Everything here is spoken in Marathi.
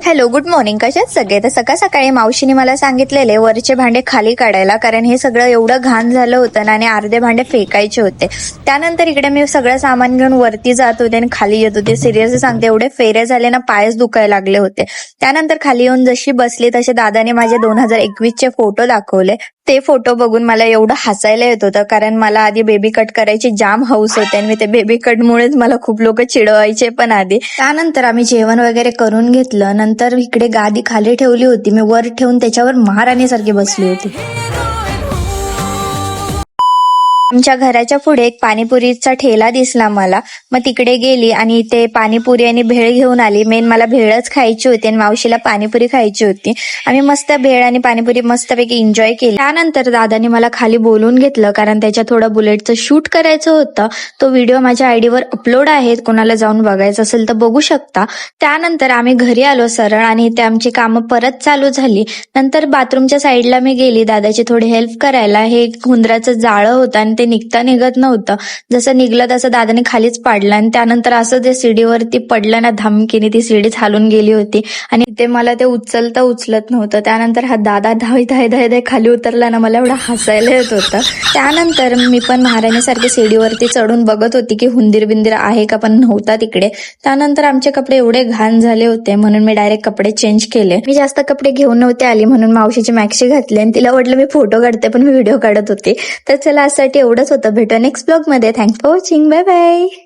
Hello, good morning. कशात सगळे? तर सकाळ सकाळी मावशीने मला सांगितलेले वरचे भांडे खाली काढायला, कारण हे सगळं एवढं घाण झालं होतं ना आणि अर्धे भांडे फेकायचे होते. त्यानंतर इकडे मी सगळं सामान घेऊन वरती जात होते आणि खाली येत होते. सिरियसली सांगते, एवढे फेरे झाले ना, पायच दुखायला लागले होते. त्यानंतर खाली येऊन जशी बसली तसे दादाने माझे 2021चे फोटो दाखवले. ते फोटो बघून मला एवढं हसायला येत होतं, कारण मला आधी बेबी कट करायची जाम हौस होते आणि मी ते बेबी कट मुळेच मला खूप लोक चिडवायचे पण आधी. त्यानंतर आम्ही जेवण वगैरे करून घेतलं. नंतर इकडे गादी खाली ठेवली होती, मी वर ठेवून त्याच्यावर महाराणीसारखी बसली होती. आमच्या घराच्या पुढे एक पाणीपुरीचा ठेला दिसला मला. मग तिकडे गेली आणि ते पाणीपुरी आणि भेळ घेऊन आली. मेन मला भेळच खायची होती आणि मावशीला पाणीपुरी खायची होती. आम्ही मस्त भेळ आणि पाणीपुरी मस्तपैकी एन्जॉय केली. त्यानंतर दादाने मला खाली बोलून घेतलं, कारण त्याच्या थोडं बुलेटचं शूट करायचं होतं. तो व्हिडिओ माझ्या आयडीवर अपलोड आहे, कोणाला जाऊन बघायचं असेल तर बघू शकता. त्यानंतर आम्ही घरी आलो सरळ आणि इथे आमची कामं परत चालू झाली. नंतर बाथरूमच्या साईडला मी गेली दादाची थोडी हेल्प करायला. हे हुंदराचं जाळं होतं आणि ते निघत नव्हतं. जसं निघलं तसं दादाने खालीच पाडलं आणि त्यानंतर असं जे सीडीवरती पडलं ना, धमकीने ती सीडीच हालून गेली होती आणि ते मला ते उचलत नव्हतं. त्यानंतर हा दादा धाय खाली उतरला ना, मला एवढं हसायला येत होतं. त्यानंतर मी पण महाराणीसारखी सीडीवरती चढून बघत होती की हुंदीर बिंदीर आहे का, पण नव्हता तिकडे. त्यानंतर आमचे कपडे एवढे घाण झाले होते म्हणून मी डायरेक्ट कपडे चेंज केले. मी जास्त कपडे घेऊन नव्हते आली म्हणून मावशीची मॅक्सी घातली आणि तिला वाटलं मी फोटो काढते पण मी व्हिडिओ काढत होते. तर चला, आजसाठी एवढंच होतं. भेटू नेक्स्ट ब्लॉग मध्ये. Thanks for watching. Bye bye.